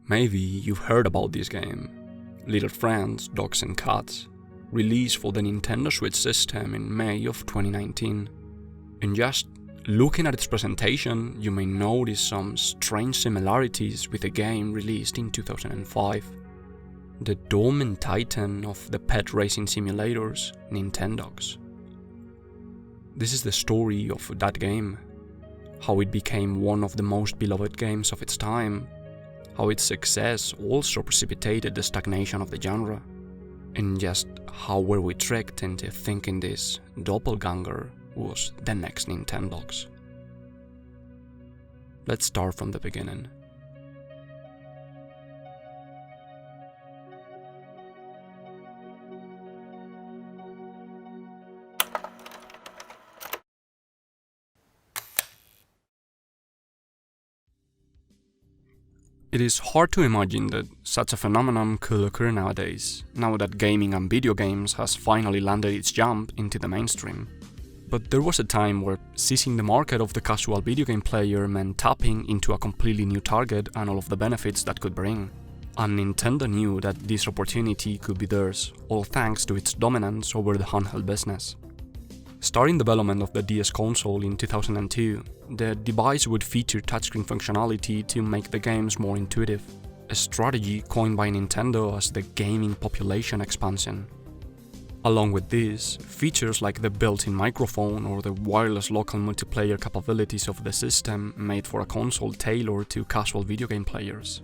Maybe you've heard about this game, Little Friends, Dogs and Cats, released for the Nintendo Switch system in May of 2019. And just looking at its presentation, you may notice some strange similarities with a game released in 2005. The dormant titan of the pet racing simulators, Nintendogs. This is the story of that game, how it became one of the most beloved games of its time, how its success also precipitated the stagnation of the genre, and just how were we tricked into thinking this doppelganger was the next Nintendogs. Let's start from the beginning. It is hard to imagine that such a phenomenon could occur nowadays, now that gaming and video games has finally landed its jump into the mainstream. But there was a time where seizing the market of the casual video game player meant tapping into a completely new target and all of the benefits that could bring. And Nintendo knew that this opportunity could be theirs, all thanks to its dominance over the handheld business. Starting development of the DS console in 2002, the device would feature touchscreen functionality to make the games more intuitive, a strategy coined by Nintendo as the gaming population expansion. Along with this, features like the built-in microphone or the wireless local multiplayer capabilities of the system made for a console tailored to casual video game players.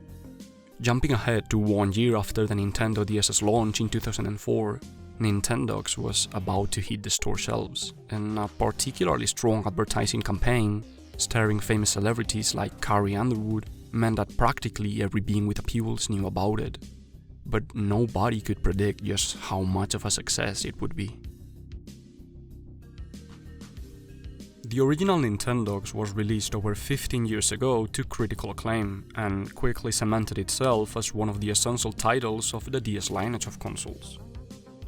Jumping ahead to 1 year after the Nintendo DS's launch in 2004, Nintendogs was about to hit the store shelves, and a particularly strong advertising campaign, starring famous celebrities like Carrie Underwood, meant that practically every being with a pulse knew about it. But nobody could predict just how much of a success it would be. The original Nintendogs was released over 15 years ago to critical acclaim, and quickly cemented itself as one of the essential titles of the DS lineage of consoles.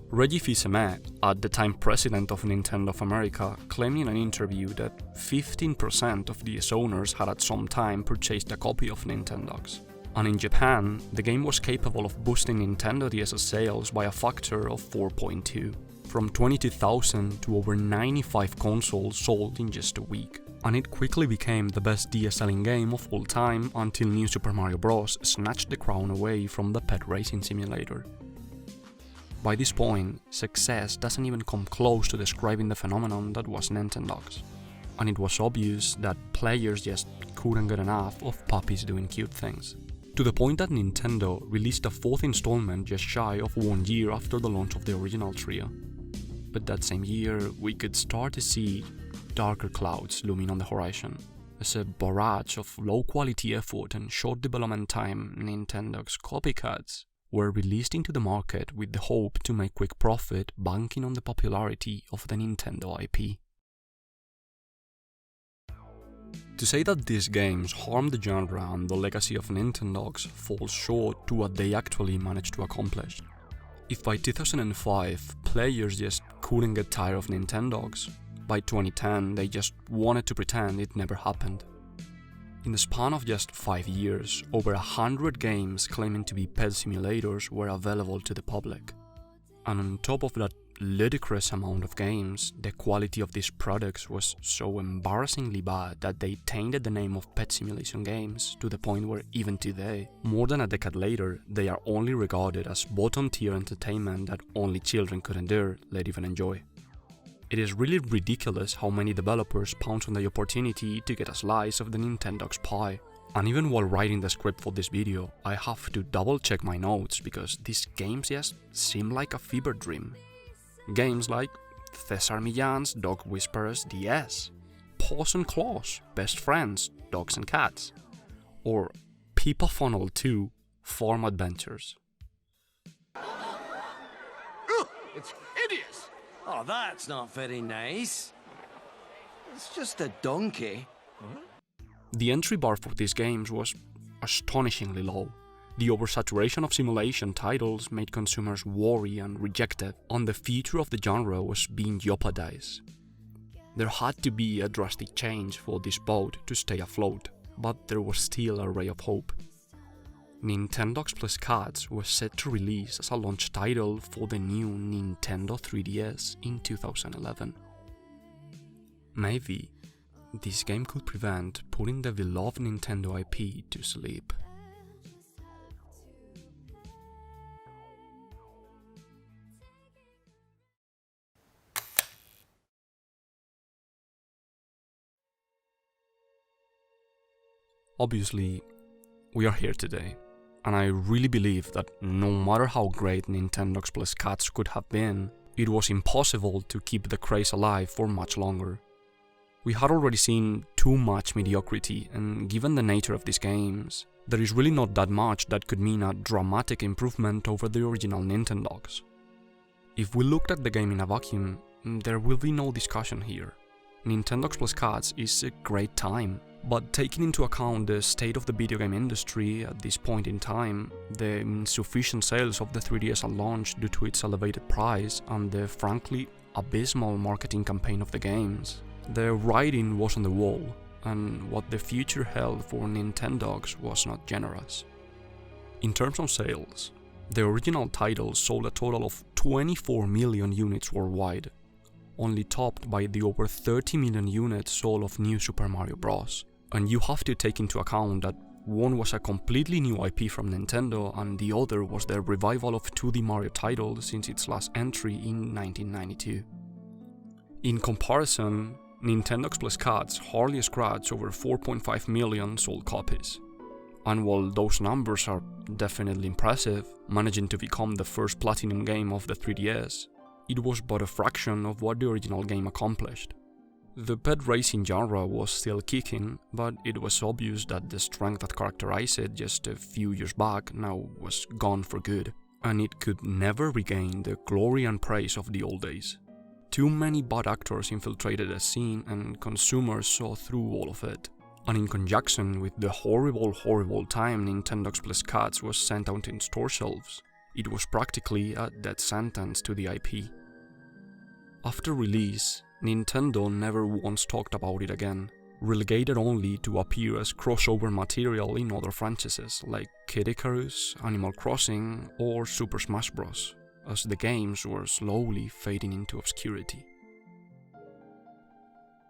Reggie Fils-Aimé, at the time president of Nintendo of America, claimed in an interview that 15% of DS owners had at some time purchased a copy of Nintendogs. And in Japan, the game was capable of boosting Nintendo DS's sales by a factor of 4.2, from 22,000 to over 95 consoles sold in just a week. And it quickly became the best DS selling game of all time until New Super Mario Bros. Snatched the crown away from the pet racing simulator. By this point, success doesn't even come close to describing the phenomenon that was Nintendogs, and it was obvious that players just couldn't get enough of puppies doing cute things. To the point that Nintendo released a fourth installment just shy of 1 year after the launch of the original trio. But that same year, we could start to see darker clouds looming on the horizon, as a barrage of low-quality effort and short development time Nintendogs copycats were released into the market with the hope to make quick profit banking on the popularity of the Nintendo IP. To say that these games harmed the genre and the legacy of Nintendogs falls short to what they actually managed to accomplish. If by 2005 players just couldn't get tired of Nintendogs, by 2010 they just wanted to pretend it never happened. In the span of just 5 years, over 100 games claiming to be pet simulators were available to the public. And on top of that ludicrous amount of games, the quality of these products was so embarrassingly bad that they tainted the name of pet simulation games to the point where even today, more than a decade later, they are only regarded as bottom-tier entertainment that only children could endure, let even enjoy. It is really ridiculous how many developers pounce on the opportunity to get a slice of the Nintendogs pie. And even while writing the script for this video, I have to double check my notes because these games just seem like a fever dream. Games like Cesar Millan's Dog Whisperers DS, Paws and Claws, Best Friends, Dogs and Cats, or People Funnel 2, Farm Adventures. It's hideous! Oh, that's not very nice. It's just a donkey. The entry bar for these games was astonishingly low. The oversaturation of simulation titles made consumers worry and reject it, and the future of the genre was being jeopardized. There had to be a drastic change for this boat to stay afloat, but there was still a ray of hope. Nintendogs Cats was set to release as a launch title for the new Nintendo 3DS in 2011. Maybe this game could prevent putting the beloved Nintendo IP to sleep. Obviously, we are here today, and I really believe that no matter how great Nintendogs Cats could have been, it was impossible to keep the craze alive for much longer. We had already seen too much mediocrity, and given the nature of these games, there is really not that much that could mean a dramatic improvement over the original Nintendogs. If we looked at the game in a vacuum, there will be no discussion here. Nintendogs Cats is a great time, but taking into account the state of the video game industry at this point in time, the insufficient sales of the 3DS at launch due to its elevated price, and the frankly abysmal marketing campaign of the games, the writing was on the wall, and what the future held for Nintendogs was not generous. In terms of sales, the original title sold a total of 24 million units worldwide, only topped by the over 30 million units sold of New Super Mario Bros. And you have to take into account that one was a completely new IP from Nintendo and the other was the revival of 2D Mario title since its last entry in 1992. In comparison, Nintendogs Cats hardly scratched over 4.5 million sold copies. And while those numbers are definitely impressive, managing to become the first platinum game of the 3DS, it was but a fraction of what the original game accomplished. The pet racing genre was still kicking, but it was obvious that the strength that characterized it just a few years back now was gone for good, and it could never regain the glory and praise of the old days. Too many bad actors infiltrated the scene and consumers saw through all of it, and in conjunction with the horrible time Nintendogs Cats was sent out in store shelves, it was practically a death sentence to the IP. After release, Nintendo never once talked about it again, relegated only to appear as crossover material in other franchises like Kid Icarus, Animal Crossing or Super Smash Bros., as the games were slowly fading into obscurity.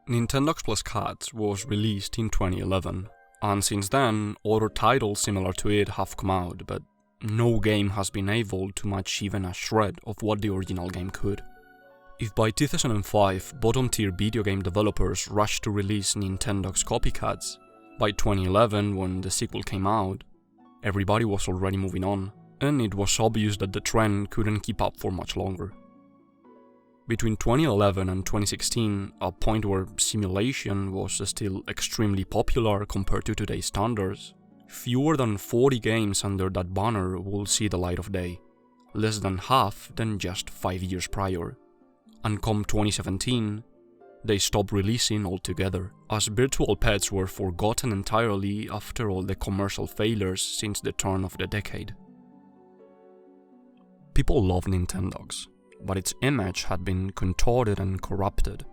Nintendogs Cats was released in 2011, and since then other titles similar to it have come out, but no game has been able to match even a shred of what the original game could. If by 2005 bottom-tier video game developers rushed to release Nintendogs copycats, by 2011 when the sequel came out, everybody was already moving on, and it was obvious that the trend couldn't keep up for much longer. Between 2011 and 2016, a point where simulation was still extremely popular compared to today's standards, fewer than 40 games under that banner will see the light of day, less than half than just 5 years prior. And come 2017, they stopped releasing altogether, as virtual pets were forgotten entirely after all the commercial failures since the turn of the decade. People love Nintendogs, but its image had been contorted and corrupted,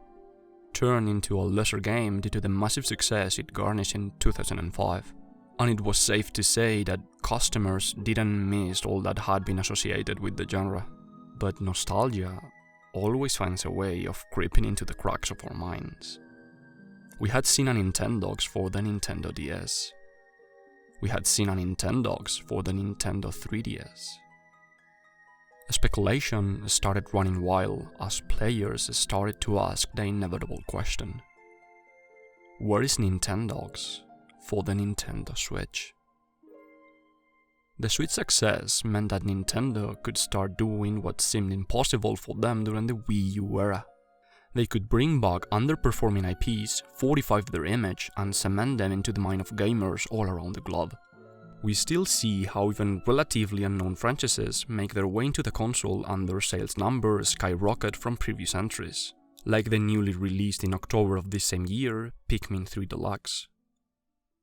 turned into a lesser game due to the massive success it garnished in 2005. And it was safe to say that customers didn't miss all that had been associated with the genre, but nostalgia always finds a way of creeping into the cracks of our minds. We had seen a Nintendogs for the Nintendo DS. We had seen a Nintendogs for the Nintendo 3DS. Speculation started running wild as players started to ask the inevitable question: where is Nintendogs for the Nintendo Switch? The Switch success meant that Nintendo could start doing what seemed impossible for them during the Wii U era. They could bring back underperforming IPs, fortify their image, and cement them into the mind of gamers all around the globe. We still see how even relatively unknown franchises make their way into the console and their sales numbers skyrocket from previous entries, like the newly released in October of this same year, Pikmin 3 Deluxe.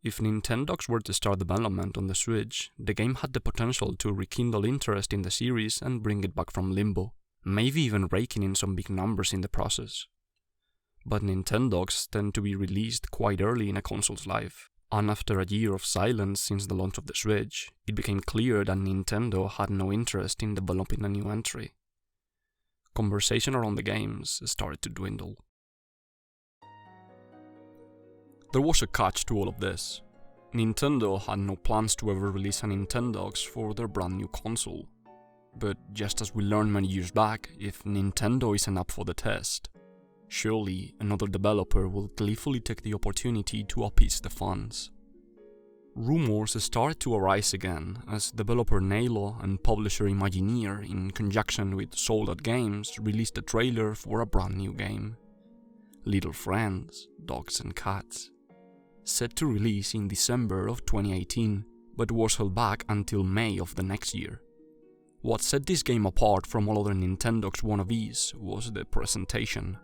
If Nintendogs were to start development on the Switch, the game had the potential to rekindle interest in the series and bring it back from limbo, maybe even raking in some big numbers in the process. But Nintendogs tend to be released quite early in a console's life, And after a year of silence since the launch of the Switch, it became clear that Nintendo had no interest in developing a new entry. Conversation around the games started to dwindle. There was a catch to all of this. Nintendo had no plans to ever release a Nintendogs for their brand new console. But just as we learned many years back, if Nintendo isn't up for the test, surely another developer will gleefully take the opportunity to appease the fans. Rumors started to arise again as developer Nalo and publisher Imagineer, in conjunction with Zelda Games, released a trailer for a brand new game. Little Friends, Dogs and Cats. Set to release in December of 2018, but was held back until May of the next year. What set this game apart from all other Nintendogs wannabes was the presentation.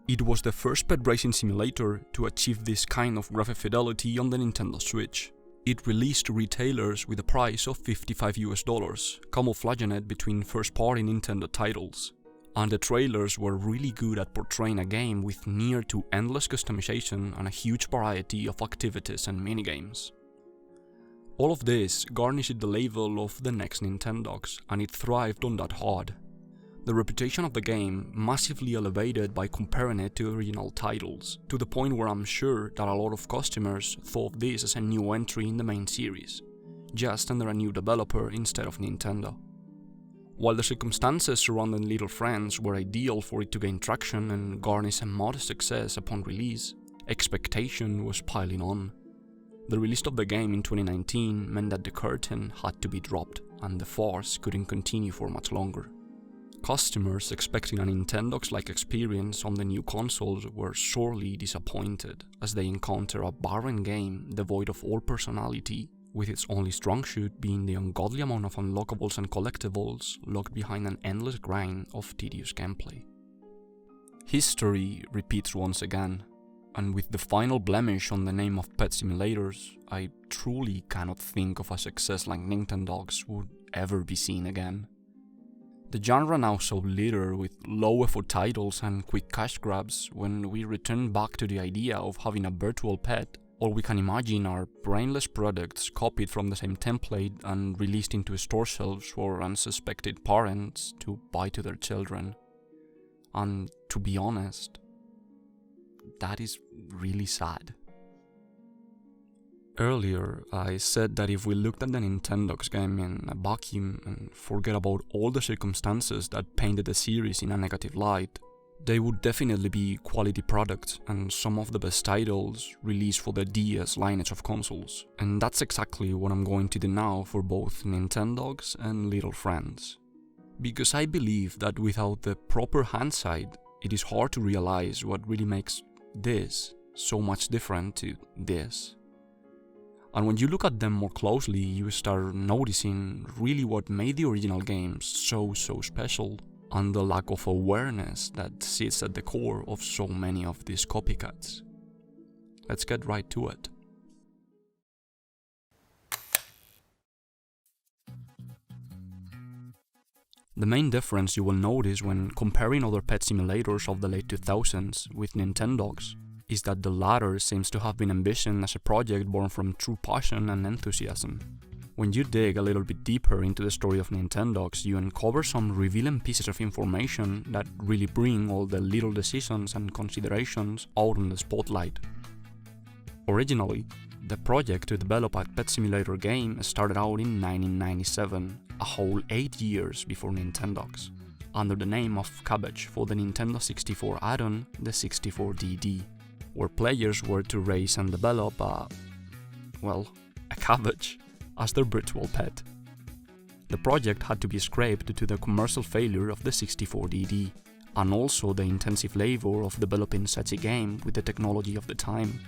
It was the first pet racing simulator to achieve this kind of graphic fidelity on the Nintendo Switch. It released to retailers with a price of $55, camouflaging it between first-party Nintendo titles. And the trailers were really good at portraying a game with near to endless customization and a huge variety of activities and minigames. All of this garnished the label of the next Nintendogs, and it thrived on that hard. The reputation of the game massively elevated by comparing it to original titles, to the point where I'm sure that a lot of customers thought this as a new entry in the main series, just under a new developer instead of Nintendo. While the circumstances surrounding Little Friends were ideal for it to gain traction and garnish a modest success upon release, expectation was piling on. The release of the game in 2019 meant that the curtain had to be dropped, and the farce couldn't continue for much longer. Customers expecting a Nintendogs-like experience on the new consoles were sorely disappointed as they encounter a barren game devoid of all personality, with its only strong suit being the ungodly amount of unlockables and collectibles locked behind an endless grind of tedious gameplay. History repeats once again, and with the final blemish on the name of pet simulators, I truly cannot think of a success like Nintendogs would ever be seen again. The genre now so littered with low-effort titles and quick cash grabs when we return back to the idea of having a virtual pet. Or we can imagine our brainless products copied from the same template and released into store shelves for unsuspected parents to buy to their children. And to be honest, that is really sad. Earlier, I said that if we looked at the Nintendogs game in a vacuum and forget about all the circumstances that painted the series in a negative light, they would definitely be quality products and some of the best titles released for the DS lineage of consoles. And that's exactly what I'm going to do now for both Nintendogs and Little Friends. Because I believe that without the proper hindsight, it is hard to realize what really makes this so much different to this. And when you look at them more closely, you start noticing really what made the original games so special, and the lack of awareness that sits at the core of so many of these copycats. Let's get right to it. The main difference you will notice when comparing other pet simulators of the late 2000s with Nintendogs is that the latter seems to have been envisioned as a project born from true passion and enthusiasm. When you dig a little bit deeper into the story of Nintendogs, you uncover some revealing pieces of information that really bring all the little decisions and considerations out on the spotlight. Originally, the project to develop a pet simulator game started out in 1997, a whole 8 years before Nintendogs, under the name of Cabbage for the Nintendo 64 add-on, the 64DD, where players were to raise and develop a cabbage as their virtual pet. The project had to be scrapped due to the commercial failure of the 64DD, and also the intensive labor of developing such a game with the technology of the time.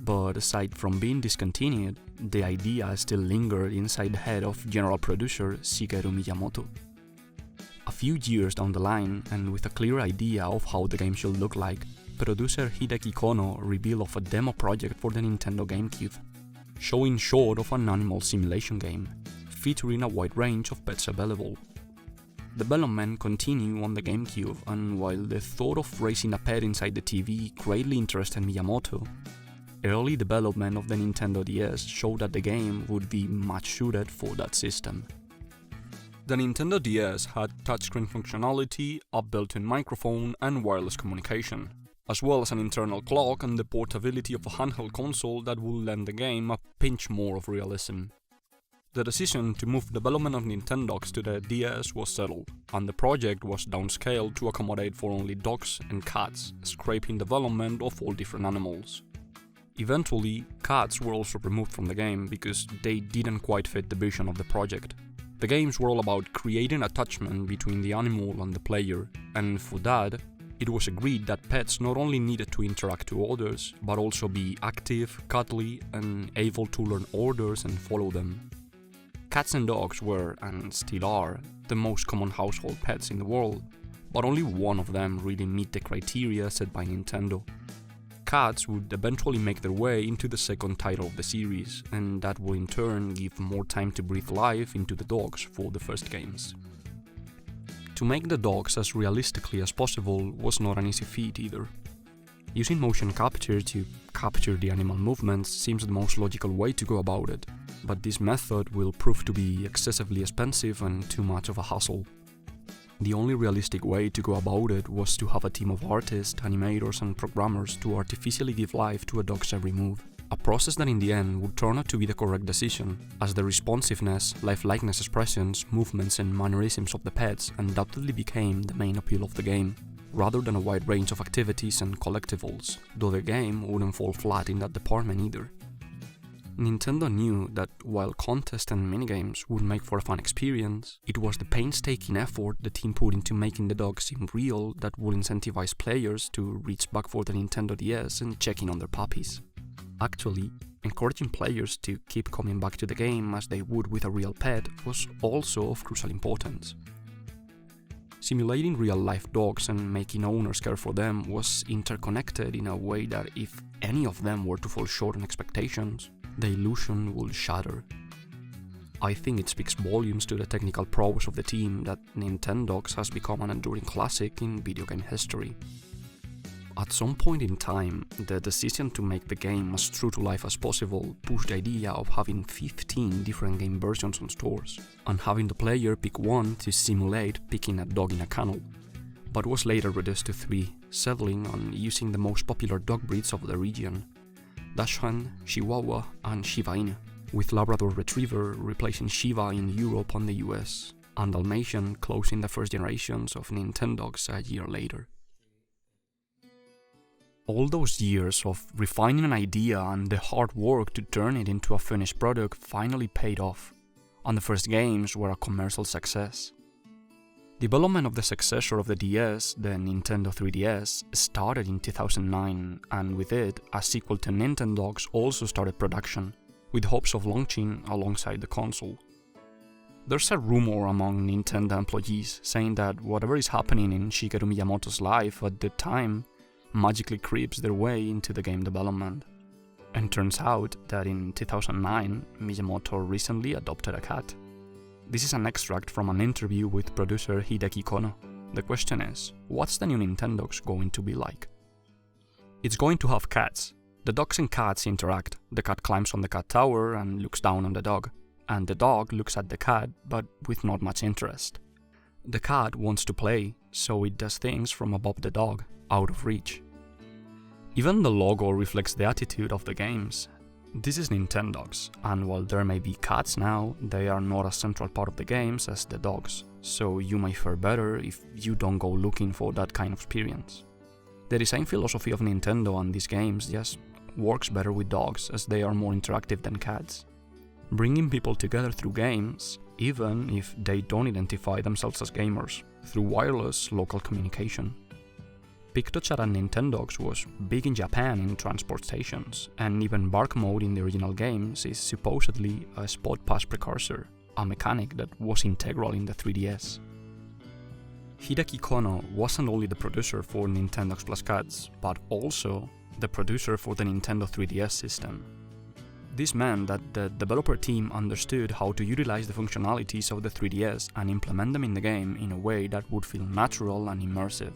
But aside from being discontinued, the idea still lingered inside the head of general producer Shigeru Miyamoto. A few years down the line, and with a clear idea of how the game should look like, producer Hideki Kono revealed of a demo project for the Nintendo GameCube, showing short of an animal simulation game, featuring a wide range of pets available. Development continued on the GameCube, and while the thought of raising a pet inside the TV greatly interested Miyamoto, early development of the Nintendo DS showed that the game would be much suited for that system. The Nintendo DS had touchscreen functionality, a built-in microphone and wireless communication, as well as an internal clock and the portability of a handheld console that would lend the game a pinch more of realism. The decision to move development of Nintendogs to the DS was settled, and the project was downscaled to accommodate for only dogs and cats, scraping development of all different animals. Eventually, cats were also removed from the game because they didn't quite fit the vision of the project. The games were all about creating attachment between the animal and the player, and for that, it was agreed that pets not only needed to interact to others, but also be active, cuddly, and able to learn orders and follow them. Cats and dogs were, and still are, the most common household pets in the world, but only one of them really meet the criteria set by Nintendo. Cats would eventually make their way into the second title of the series, and that will in turn give more time to breathe life into the dogs for the first games. To make the dogs as realistically as possible was not an easy feat either. Using motion capture to capture the animal movements seems the most logical way to go about it, but this method will prove to be excessively expensive and too much of a hassle. The only realistic way to go about it was to have a team of artists, animators and programmers to artificially give life to a dog's every move. A process that in the end would turn out to be the correct decision, as the responsiveness, lifelikeliness expressions, movements and mannerisms of the pets undoubtedly became the main appeal of the game, rather than a wide range of activities and collectibles, though the game wouldn't fall flat in that department either. Nintendo knew that while contests and minigames would make for a fun experience, it was the painstaking effort the team put into making the dogs seem real that would incentivize players to reach back for the Nintendo DS and check in on their puppies. Actually, encouraging players to keep coming back to the game as they would with a real pet was also of crucial importance. Simulating real-life dogs and making owners care for them was interconnected in a way that if any of them were to fall short on expectations, the illusion would shatter. I think it speaks volumes to the technical prowess of the team that Nintendogs has become an enduring classic in video game history. At some point in time, the decision to make the game as true to life as possible pushed the idea of having 15 different game versions on stores, and having the player pick one to simulate picking a dog in a kennel, but was later reduced to 3, settling on using the most popular dog breeds of the region: Dachshund, Chihuahua and Shiba Inu, with Labrador Retriever replacing Shiba in Europe and the US, and Dalmatian closing the first generations of Nintendogs a year later. All those years of refining an idea and the hard work to turn it into a finished product finally paid off, and the first games were a commercial success. Development of the successor of the DS, the Nintendo 3DS, started in 2009, and with it, a sequel to Nintendogs also started production, with hopes of launching alongside the console. There's a rumor among Nintendo employees saying that whatever is happening in Shigeru Miyamoto's life at the time magically creeps their way into the game development. And turns out that in 2009, Miyamoto recently adopted a cat. This is an extract from an interview with producer Hideki Kono. The question is, what's the new Nintendogs going to be like? It's going to have cats. The dogs and cats interact. The cat climbs on the cat tower and looks down on the dog, and the dog looks at the cat but with not much interest. The cat wants to play, so it does things from above the dog, out of reach. Even the logo reflects the attitude of the games. This is Nintendogs, and while there may be cats now, they are not a central part of the games as the dogs, so you may fare better if you don't go looking for that kind of experience. The design philosophy of Nintendo and these games just works better with dogs as they are more interactive than cats, bringing people together through games, even if they don't identify themselves as gamers, through wireless local communication. Pictouch at Nintendogs was big in Japan in transport stations, and even bark mode in the original games is supposedly a spot pass precursor, a mechanic that was integral in the 3DS. Hideki Kono wasn't only the producer for Nintendogs Plus Cats, but also the producer for the Nintendo 3DS system. This meant that the developer team understood how to utilize the functionalities of the 3DS and implement them in the game in a way that would feel natural and immersive.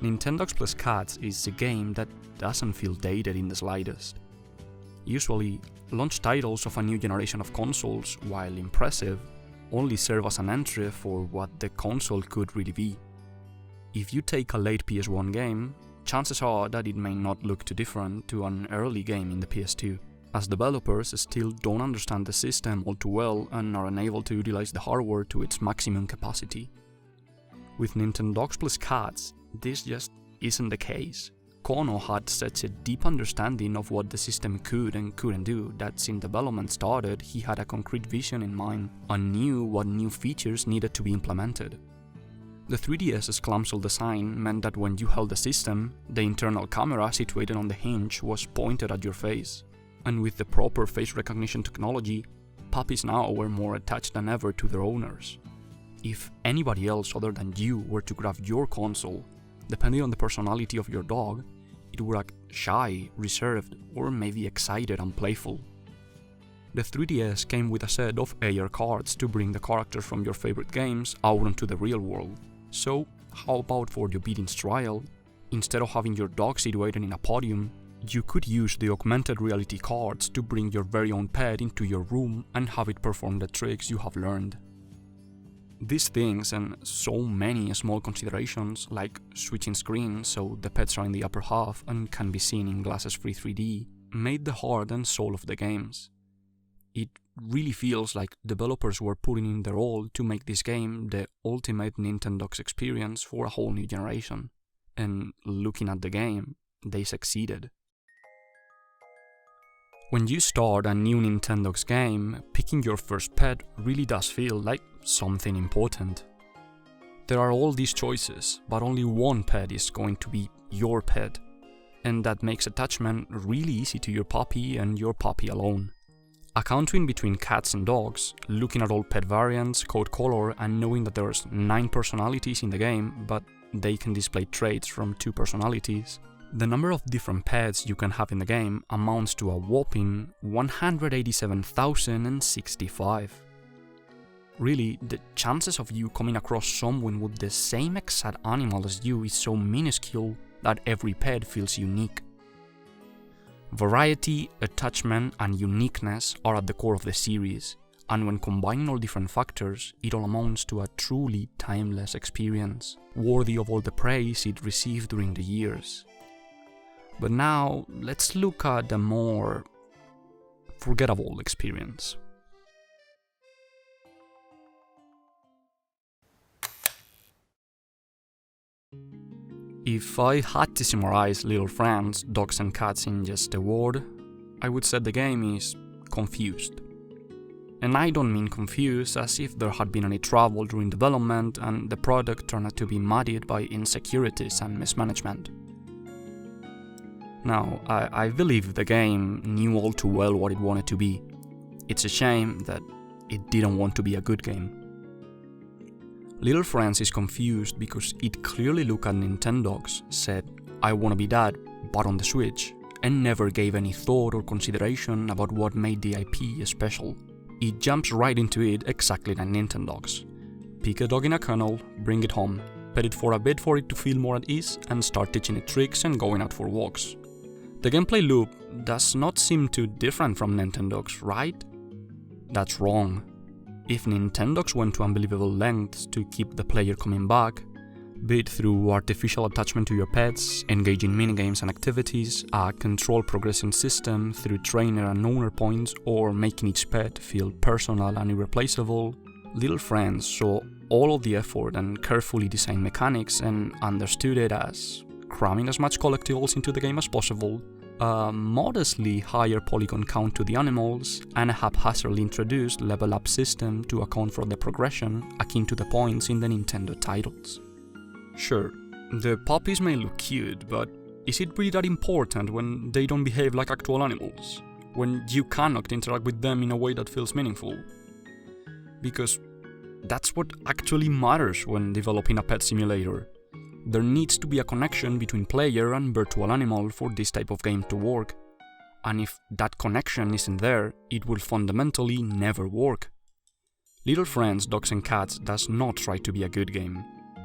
Nintendogs Plus Cats is a game that doesn't feel dated in the slightest. Usually, launch titles of a new generation of consoles, while impressive, only serve as an entry for what the console could really be. If you take a late PS1 game, chances are that it may not look too different to an early game in the PS2, as developers still don't understand the system all too well and are unable to utilize the hardware to its maximum capacity. With Nintendogs Cats, this just isn't the case. Kono had such a deep understanding of what the system could and couldn't do that since development started, he had a concrete vision in mind and knew what new features needed to be implemented. The 3DS's clumsy design meant that when you held the system, the internal camera situated on the hinge was pointed at your face. And with the proper face recognition technology, puppies now were more attached than ever to their owners. If anybody else other than you were to grab your console, depending on the personality of your dog, it would act shy, reserved, or maybe excited and playful. The 3DS came with a set of AR cards to bring the characters from your favorite games out into the real world. So, how about for the obedience trial? Instead of having your dog situated in a podium, you could use the augmented reality cards to bring your very own pet into your room and have it perform the tricks you have learned. These things and so many small considerations, like switching screens so the pets are in the upper half and can be seen in glasses-free 3D, made the heart and soul of the games. It really feels like developers were putting in their all to make this game the ultimate Nintendogs experience for a whole new generation. And looking at the game, they succeeded. When you start a new Nintendogs game, picking your first pet really does feel like something important. There are all these choices, but only one pet is going to be your pet, and that makes attachment really easy to your puppy and your puppy alone. Accounting between cats and dogs, looking at all pet variants, code color, and knowing that there's 9 personalities in the game, but they can display traits from 2 personalities, the number of different pets you can have in the game amounts to a whopping 187,065. Really, the chances of you coming across someone with the same exact animal as you is so minuscule that every pet feels unique. Variety, attachment, and uniqueness are at the core of the series, and when combining all different factors, it all amounts to a truly timeless experience, worthy of all the praise it received during the years. But now, let's look at a more forgettable experience. If I had to summarize Little Friends, Dogs and Cats in just a word, I would say the game is confused. And I don't mean confused as if there had been any trouble during development and the product turned out to be muddied by insecurities and mismanagement. Now, I believe the game knew all too well what it wanted to be. It's a shame that it didn't want to be a good game. Little Friends is confused because it clearly looked at Nintendogs, said, "I wanna be that, but on the Switch," and never gave any thought or consideration about what made the IP special. It jumps right into it exactly like Nintendogs. Pick a dog in a kennel, bring it home, pet it for a bit for it to feel more at ease, and start teaching it tricks and going out for walks. The gameplay loop does not seem too different from Nintendogs, right? That's wrong. If Nintendogs went to unbelievable lengths to keep the player coming back, be it through artificial attachment to your pets, engaging minigames and activities, a control progression system through trainer and owner points, or making each pet feel personal and irreplaceable, Little Friends saw all of the effort and carefully designed mechanics and understood it as cramming as much collectibles into the game as possible, a modestly higher polygon count to the animals, and a haphazardly introduced level up system to account for the progression akin to the points in the Nintendo titles. Sure, the puppies may look cute, but is it really that important when they don't behave like actual animals? When you cannot interact with them in a way that feels meaningful? Because that's what actually matters when developing a pet simulator. There needs to be a connection between player and virtual animal for this type of game to work. And if that connection isn't there, it will fundamentally never work. Little Friends, Dogs and Cats does not try to be a good game.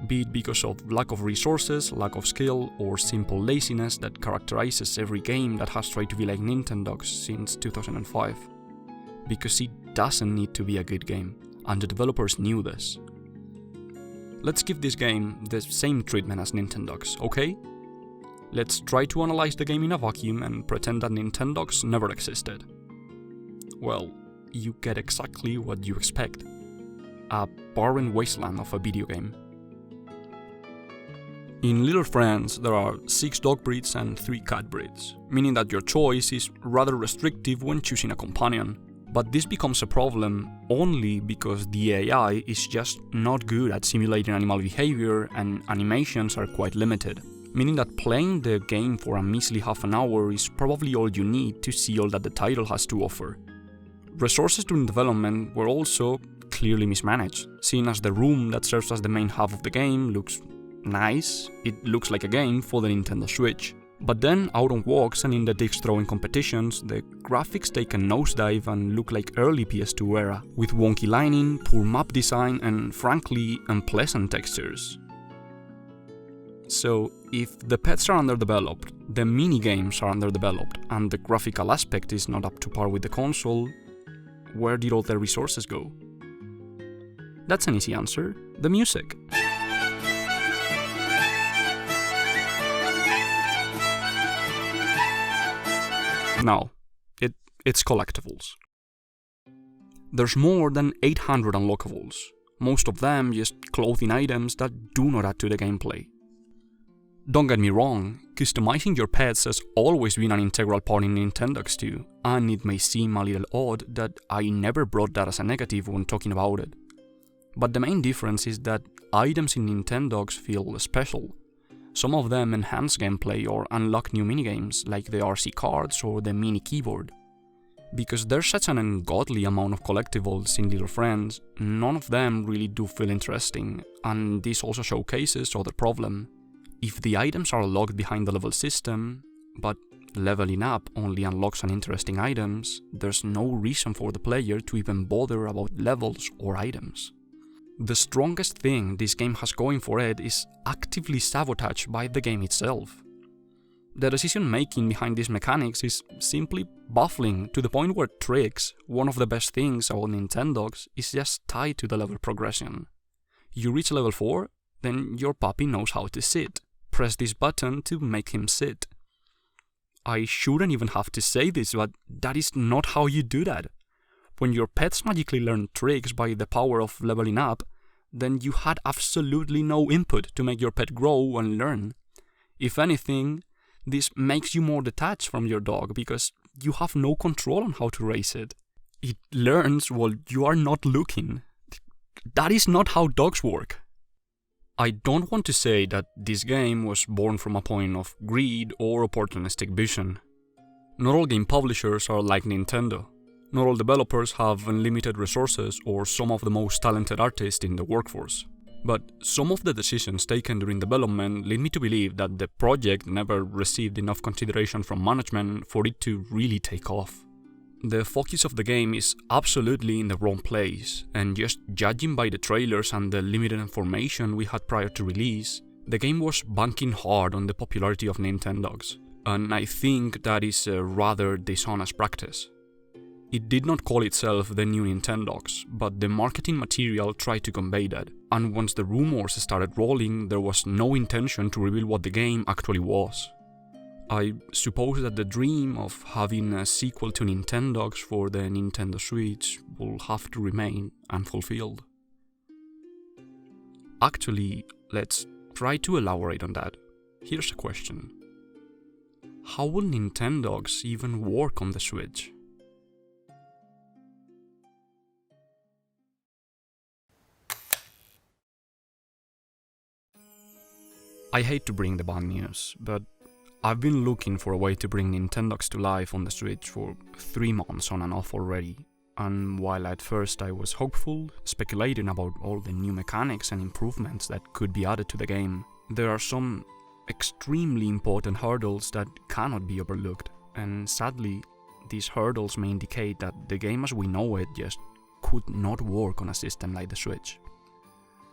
be it because of lack of resources, lack of skill, or simple laziness that characterizes every game that has tried to be like Nintendogs since 2005. Because it doesn't need to be a good game, and the developers knew this. Let's give this game the same treatment as Nintendogs, okay? Let's try to analyze the game in a vacuum and pretend that Nintendogs never existed. Well, you get exactly what you expect. A barren wasteland of a video game. In Little Friends, there are 6 dog breeds and 3 cat breeds, meaning that your choice is rather restrictive when choosing a companion. But this becomes a problem only because the AI is just not good at simulating animal behavior and animations are quite limited, meaning that playing the game for a measly half an hour is probably all you need to see all that the title has to offer. Resources during development were also clearly mismanaged, seeing as the room that serves as the main hub of the game looks nice, it looks like a game for the Nintendo Switch. But then, out on walks and in the disc throwing competitions, the graphics take a nosedive and look like early PS2 era, with wonky lighting, poor map design and frankly unpleasant textures. So, if the pets are underdeveloped, the mini-games are underdeveloped, and the graphical aspect is not up to par with the console, where did all the resources go? That's an easy answer: the music. Now, it's collectibles. There's more than 800 unlockables, most of them just clothing items that do not add to the gameplay. Don't get me wrong, customizing your pets has always been an integral part in Nintendogs too, and it may seem a little odd that I never brought that as a negative when talking about it. But the main difference is that items in Nintendogs feel special. Some of them enhance gameplay or unlock new minigames, like the RC cards or the mini keyboard. Because there's such an ungodly amount of collectibles in Little Friends, none of them really do feel interesting, and this also showcases other problem. If the items are locked behind the level system, but leveling up only unlocks uninteresting items, there's no reason for the player to even bother about levels or items. The strongest thing this game has going for it is actively sabotaged by the game itself. The decision making behind these mechanics is simply baffling, to the point where tricks, one of the best things about Nintendogs, is just tied to the level progression. You reach level 4, then your puppy knows how to sit. Press this button to make him sit. I shouldn't even have to say this, but that is not how you do that. When your pets magically learn tricks by the power of leveling up, then you had absolutely no input to make your pet grow and learn. If anything, this makes you more detached from your dog because you have no control on how to raise it. It learns while you are not looking. That is not how dogs work. I don't want to say that this game was born from a point of greed or opportunistic vision. Not all game publishers are like Nintendo. Not all developers have unlimited resources or some of the most talented artists in the workforce. But some of the decisions taken during development lead me to believe that the project never received enough consideration from management for it to really take off. The focus of the game is absolutely in the wrong place, and just judging by the trailers and the limited information we had prior to release, the game was banking hard on the popularity of Nintendogs, and I think that is a rather dishonest practice. It did not call itself the new Nintendogs, but the marketing material tried to convey that, and once the rumors started rolling, there was no intention to reveal what the game actually was. I suppose that the dream of having a sequel to Nintendogs for the Nintendo Switch will have to remain unfulfilled. Actually, let's try to elaborate on that. Here's a question. How will Nintendogs even work on the Switch? I hate to bring the bad news, but I've been looking for a way to bring Nintendogs to life on the Switch for 3 months on and off already, and while at first I was hopeful, speculating about all the new mechanics and improvements that could be added to the game, there are some extremely important hurdles that cannot be overlooked, and sadly, these hurdles may indicate that the game as we know it just could not work on a system like the Switch.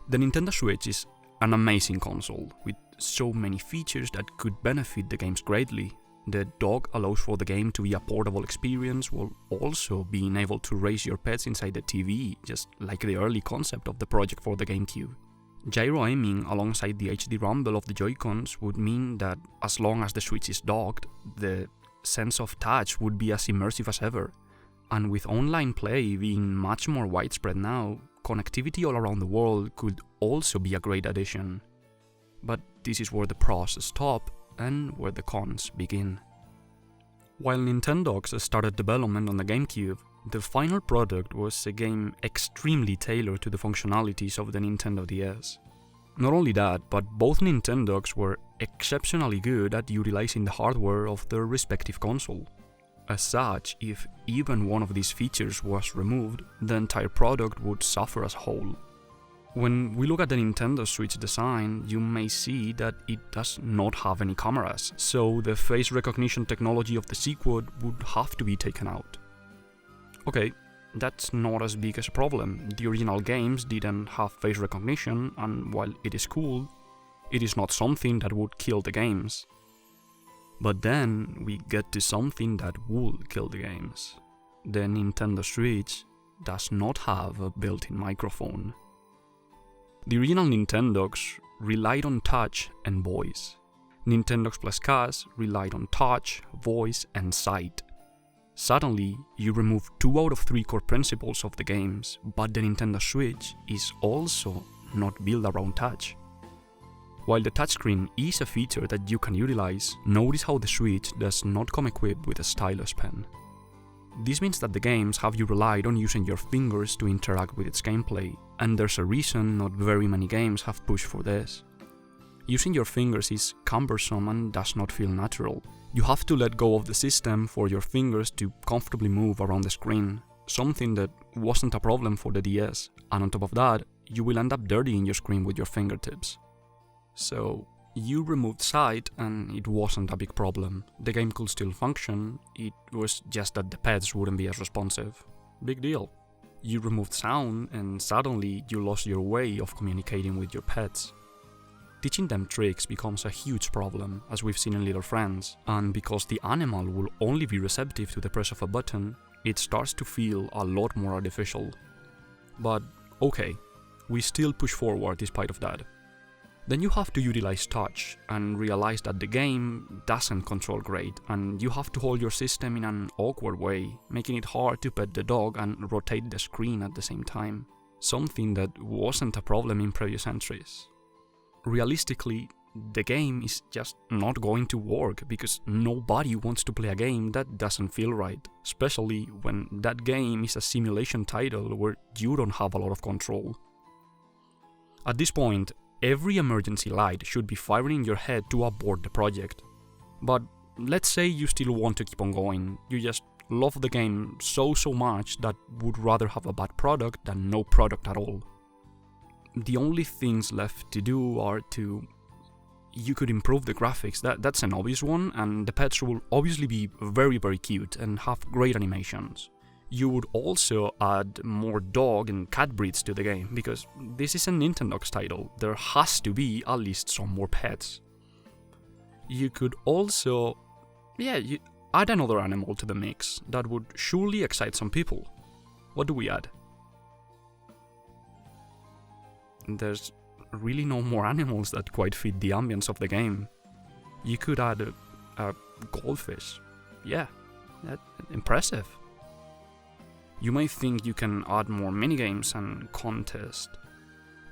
The Nintendo Switch is an amazing console, with so many features that could benefit the games greatly. The dock allows for the game to be a portable experience, while also being able to raise your pets inside the TV, just like the early concept of the project for the GameCube. Gyro aiming alongside the HD rumble of the Joy-Cons would mean that as long as the Switch is docked, the sense of touch would be as immersive as ever. And with online play being much more widespread now, connectivity all around the world could also be a great addition. But this is where the pros stop and where the cons begin. While Nintendogs started development on the GameCube, the final product was a game extremely tailored to the functionalities of the Nintendo DS. Not only that, but both Nintendogs were exceptionally good at utilizing the hardware of their respective console. As such, if even one of these features was removed, the entire product would suffer as a whole. When we look at the Nintendo Switch design, you may see that it does not have any cameras, so the face recognition technology of the C-Quad would have to be taken out. Okay, that's not as big as a problem. The original games didn't have face recognition, and while it is cool, it is not something that would kill the games. But then we get to something that will kill the games. The Nintendo Switch does not have a built-in microphone. The original Nintendogs relied on touch and voice. Nintendogs plus Cats relied on touch, voice, and sight. Suddenly, you remove 2 out of 3 core principles of the games, but the Nintendo Switch is also not built around touch. While the touchscreen is a feature that you can utilize, notice how the Switch does not come equipped with a stylus pen. This means that the games have you relied on using your fingers to interact with its gameplay, and there's a reason not very many games have pushed for this. Using your fingers is cumbersome and does not feel natural. You have to let go of the system for your fingers to comfortably move around the screen, something that wasn't a problem for the DS, and on top of that, you will end up dirtying your screen with your fingertips. So, you removed sight and it wasn't a big problem. The game could still function, it was just that the pets wouldn't be as responsive. Big deal. You removed sound and suddenly you lost your way of communicating with your pets. Teaching them tricks becomes a huge problem, as we've seen in Little Friends, and because the animal will only be receptive to the press of a button, it starts to feel a lot more artificial. But okay, we still push forward despite of that. Then you have to utilize touch and realize that the game doesn't control great, and you have to hold your system in an awkward way, making it hard to pet the dog and rotate the screen at the same time, something that wasn't a problem in previous entries. Realistically, the game is just not going to work because nobody wants to play a game that doesn't feel right, especially when that game is a simulation title where you don't have a lot of control. At this point, every emergency light should be firing in your head to abort the project. But let's say you still want to keep on going, you just love the game so much that would rather have a bad product than no product at all. The only things left to do are to... You could improve the graphics, that's an obvious one, and the pets will obviously be very cute and have great animations. You would also add more dog and cat breeds to the game, because this is a Nintendogs title, there has to be at least some more pets. You could also... you add another animal to the mix, that would surely excite some people. What do we add? There's really no more animals that quite fit the ambience of the game. You could add a goldfish. Yeah, that's impressive. You may think you can add more minigames and contests,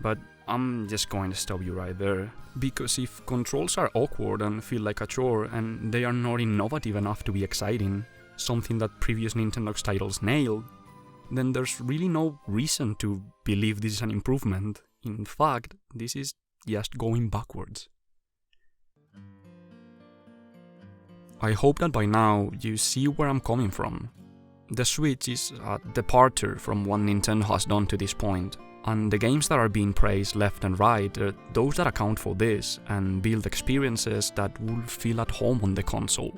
but I'm just going to stop you right there, because if controls are awkward and feel like a chore and they are not innovative enough to be exciting, something that previous Nintendogs titles nailed, then there's really no reason to believe this is an improvement. In fact, this is just going backwards. I hope that by now you see where I'm coming from. The Switch is a departure from what Nintendo has done to this point, and the games that are being praised left and right are those that account for this and build experiences that will feel at home on the console.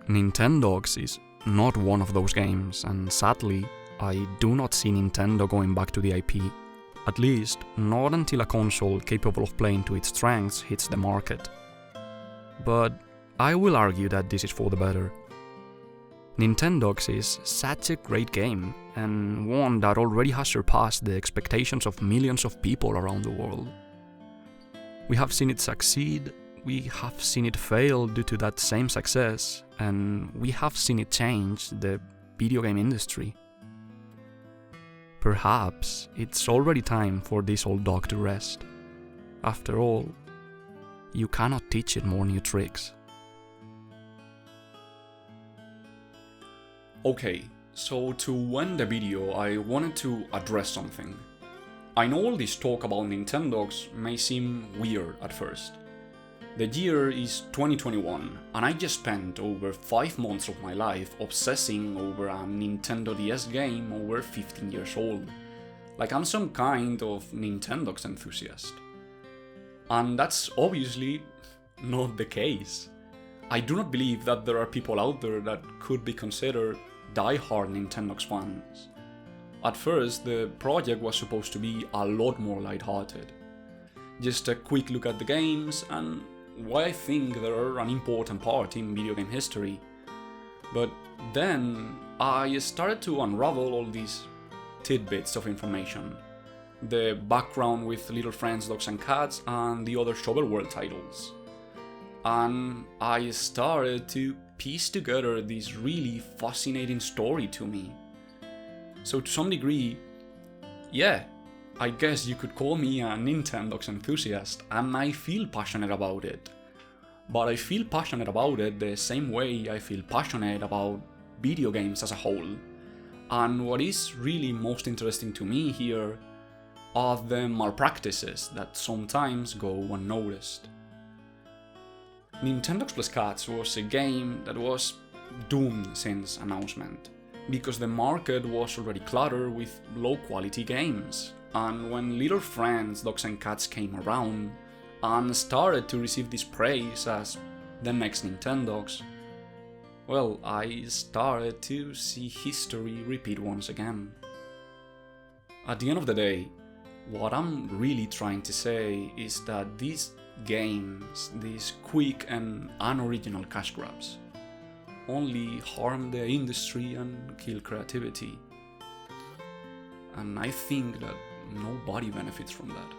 Nintendogs is not one of those games, and sadly, I do not see Nintendo going back to the IP. At least, not until a console capable of playing to its strengths hits the market. But I will argue that this is for the better. Nintendogs is such a great game, and one that already has surpassed the expectations of millions of people around the world. We have seen it succeed, we have seen it fail due to that same success, and we have seen it change the video game industry. Perhaps it's already time for this old dog to rest. After all, you cannot teach it more new tricks. Okay, so to end the video, I wanted to address something. I know all this talk about Nintendogs may seem weird at first. The year is 2021, and I just spent over 5 months of my life obsessing over a Nintendo DS game over 15 years old. Like I'm some kind of Nintendogs enthusiast. And that's obviously not the case. I do not believe that there are people out there that could be considered die-hard Nintendogs fans. At first, the project was supposed to be a lot more lighthearted. Just a quick look at the games and why I think they are an important part in video game history. But then I started to unravel all these tidbits of information. The background with Little Friends, Dogs and Cats and the other Shovel World titles. And I started to piece together this really fascinating story to me. So to some degree, yeah, I guess you could call me a Nintendogs enthusiast, and I feel passionate about it. But I feel passionate about it the same way I feel passionate about video games as a whole. And what is really most interesting to me here are the malpractices that sometimes go unnoticed. Nintendogs Cats was a game that was doomed since announcement, because the market was already cluttered with low-quality games, and when Little Friends, Dogs and Cats came around and started to receive this praise as the next Nintendogs, well, I started to see history repeat once again. At the end of the day, what I'm really trying to say is that these games, these quick and unoriginal cash grabs, only harm the industry and kill creativity. And I think that nobody benefits from that.